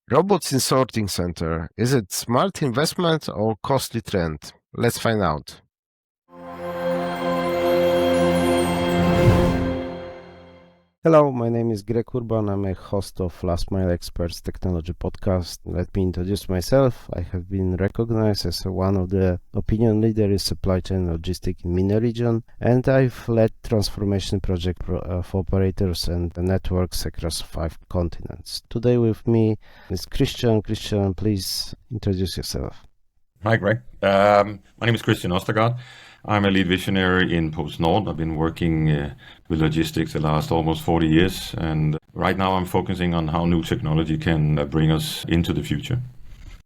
Robots in sorting center. Is it smart investment or costly trend? Let's find out. Hello, my name is Greg Urban. I'm a host of Last Mile Experts Technology Podcast. Let me introduce myself. I have been recognized as one of the opinion leaders in supply chain logistics in MENA region, and I've led transformation project for operators and networks across 5 continents. Today with me is Christian. Christian, please introduce yourself. Hi, Greg. My name is Christian Oestergaard. I'm a lead visionary in PostNord. I've been working with logistics the last almost 40 years, and right now I'm focusing on how new technology can bring us into the future.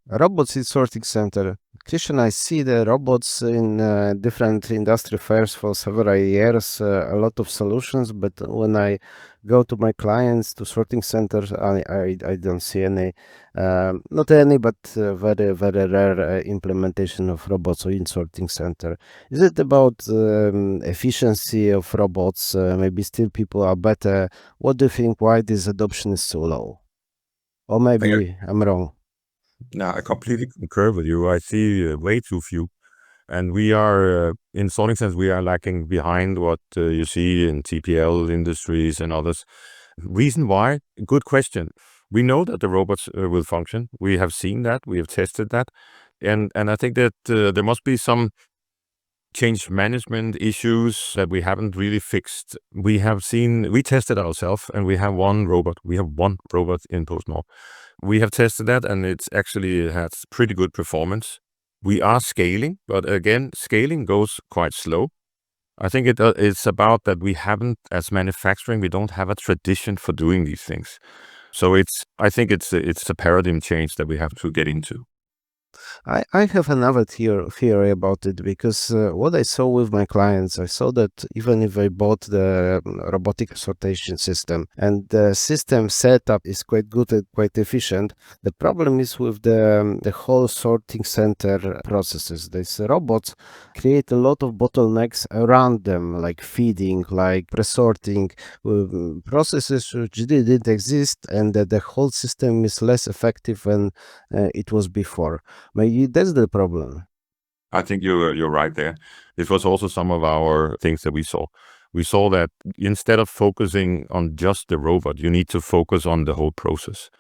Robots in sorting center. Christian, I see the robots in different industry fairs for several years, a lot of solutions, but when I go to my clients to sorting centers, I don't see any, not any, but very, very rare implementation of robots in sorting center. Is it about efficiency of robots? Maybe still people are better. What do you think? Why this adoption is so low? Or maybe I'm wrong. No, I completely concur with you. I see way too few. And we are, in sorting sense, we are lacking behind what you see in TPL industries and others. Reason why? Good question. We know that the robots will function. We have seen that. We have tested that. And I think that there must be some change management issues that we haven't really fixed. We tested ourselves, and we have one robot. We have one robot in PostNord. We have tested that, and it's actually has pretty good performance. We are scaling, but again, scaling goes quite slow. I think it's about that we haven't, as manufacturing, we don't have a tradition for doing these things. So I think it's a paradigm change that we have to get into. I have another theory about it because what I saw with my clients, I saw that even if I bought the robotic sortation system and the system setup is quite good and quite efficient, the problem is with the whole sorting center processes. These robots create a lot of bottlenecks around them, like feeding, like pre-sorting, processes which didn't exist, and that the whole system is less effective than it was before. Maybe that's the problem. I think you're right there. This was also some of our things that we saw. We saw that instead of focusing on just the robot, you need to focus on the whole process.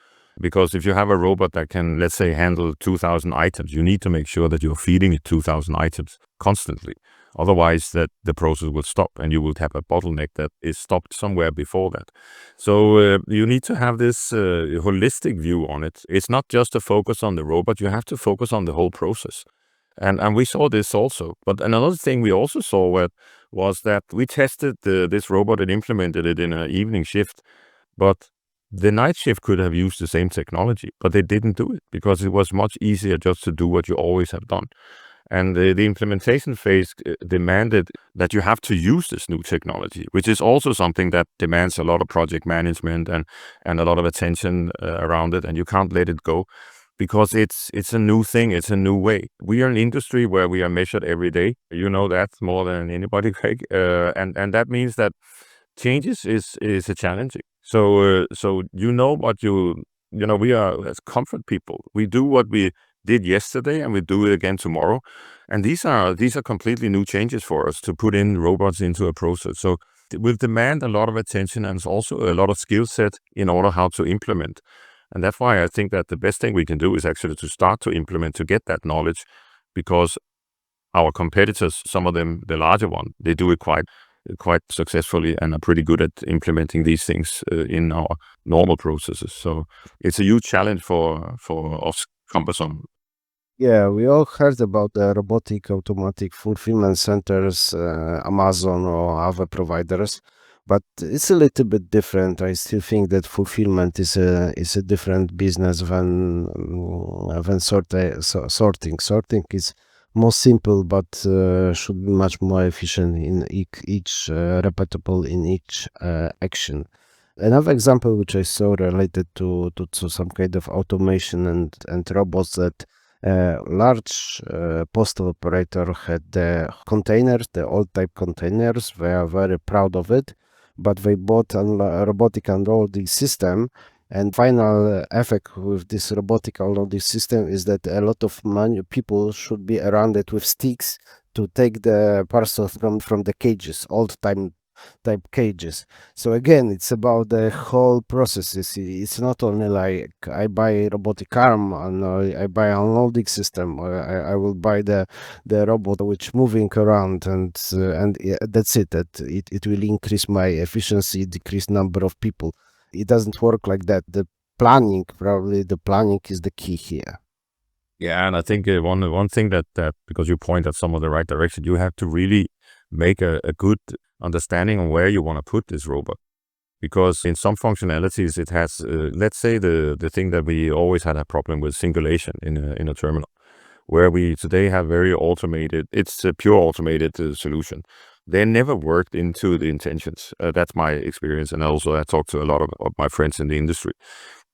Because if you have a robot that can, let's say, handle 2,000 items, you need to make sure that you're feeding it 2,000 items constantly. Otherwise, that the process will stop, and you will have a bottleneck that is stopped somewhere before that. So you need to have this holistic view on it. It's not just to focus on the robot. You have to focus on the whole process. And we saw this also. But another thing we also saw was that we tested this robot and implemented it in an evening shift. But the night shift could have used the same technology, but they didn't do it because it was much easier just to do what you always have done. And the implementation phase demanded that you have to use this new technology, which is also something that demands a lot of project management and a lot of attention around it, and you can't let it go because it's a new thing, it's a new way. We are an industry where we are measured every day. You know that more than anybody, Craig. And that means that changes is a challenging. So what we are as comfort people. We do what we did yesterday and we do it again tomorrow. And these are completely new changes for us to put in robots into a process. So it will demand a lot of attention and also a lot of skill set in order how to implement. And that's why I think that the best thing we can do is actually to start to implement, to get that knowledge, because our competitors, some of them, the larger one, they do it quite successfully and are pretty good at implementing these things in our normal processes. So it's a huge challenge for us cumbersome. Yeah, we all heard about the robotic automatic fulfillment centers, Amazon or other providers, but it's a little bit different. I still think that fulfillment is a different business than sorting. Sorting is more simple, but should be much more efficient in each repeatable in each action. Another example which I saw related to some kind of automation and robots that large postal operator had the containers, the old type containers. They are very proud of it, but they bought a robotic unloading system And final effect with this robotic unloading system is that a lot of people should be around it with sticks to take the parcel from the cages, old time type cages. So again, it's about the whole process. It's not only like I buy robotic arm and I buy unloading system, or I will buy the robot which moving around, and yeah, that's it. That it will increase my efficiency, decrease number of people. It doesn't work like that. Probably the planning is the key here. Yeah, and I think one thing that because you point at some of the right direction, you have to really make a good understanding on where you want to put this robot. Because in some functionalities, it has, let's say the thing that we always had a problem with, singulation in a terminal, where we today have very automated, it's a pure automated solution. They never worked into the intentions. That's my experience. And also I talked to a lot of my friends in the industry.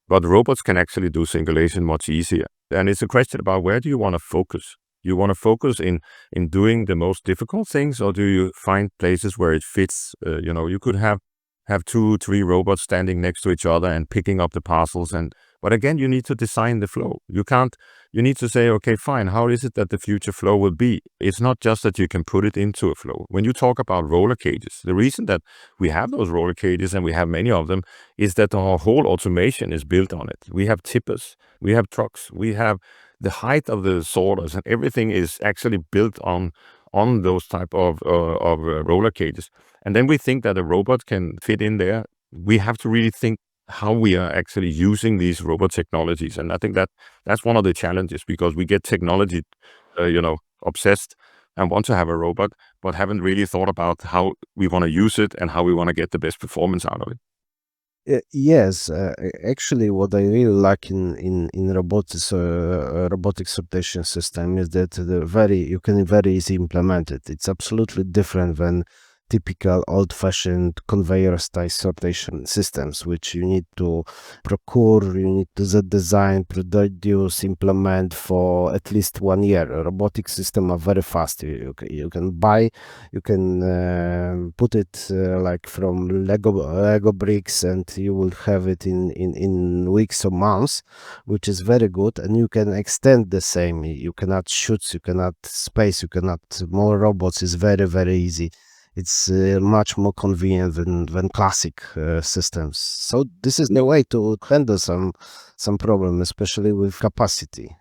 But robots can actually do singulation much easier. And it's a question about where do you want to focus? You want to focus in doing the most difficult things, or do you find places where it fits? You could have 2, 3 robots standing next to each other and picking up the parcels. But again, you need to design the flow. You need to say, okay, fine, how is it that the future flow will be? It's not just that you can put it into a flow. When you talk about roller cages, the reason that we have those roller cages, and we have many of them, is that our whole automation is built on it. We have tippers, we have trucks, we have the height of the sorters, and everything is actually built on those type of roller cages. And then we think that a robot can fit in there. We have to really think how we are actually using these robot technologies. And I think that's one of the challenges, because we get technology, obsessed and want to have a robot, but haven't really thought about how we want to use it and how we want to get the best performance out of it. Yes, actually, what I really like in robotics, robotic sortation system is that you can very easily implement it. It's absolutely different than typical old-fashioned conveyor-style sortation systems, which you need to procure, you need to design, produce, implement for at least 1 year. Robotic systems are very fast. You can buy, you can put it like from Lego bricks, and you will have it in weeks or months, which is very good. And you can extend the same. You can add chutes, you can add space, you can add more robots. It's very easy. It's much more convenient than classic systems. So this is the way to handle some problem, especially with capacity.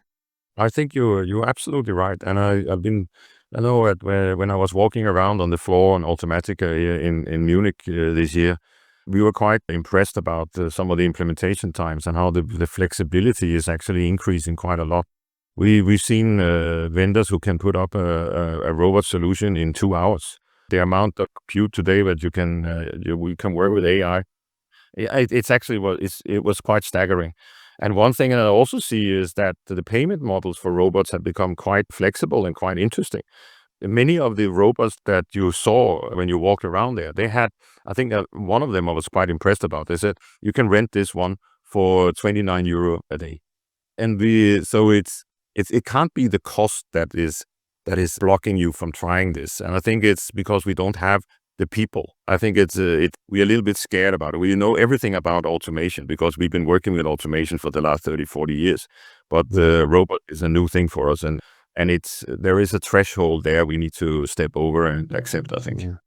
I think you're absolutely right. And I know that when I was walking around on the floor on Automatica here in Munich this year, we were quite impressed about some of the implementation times and how the flexibility is actually increasing quite a lot. We've seen vendors who can put up a robot solution in 2 hours. The amount of compute today that we can work with AI, it's actually it was quite staggering. And one thing that I also see is that the payment models for robots have become quite flexible and quite interesting. Many of the robots that you saw when you walked around there, they had, I think that one of them I was quite impressed about. They said, you can rent this one for 29 euro a day. And so it can't be the cost that is blocking you from trying this. And I think it's because we don't have the people. I think we're a little bit scared about it. We know everything about automation because we've been working with automation for the last 30, 40 years. But the robot is a new thing for us. And there is a threshold there we need to step over and accept, I think. Yeah.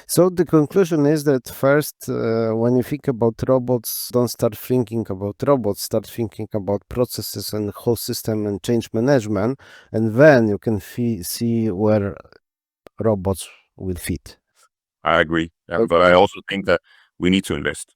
So the conclusion is that first, when you think about robots, don't start thinking about robots, start thinking about processes and whole system and change management, and then you can see where robots will fit. I agree. But I also think that we need to invest.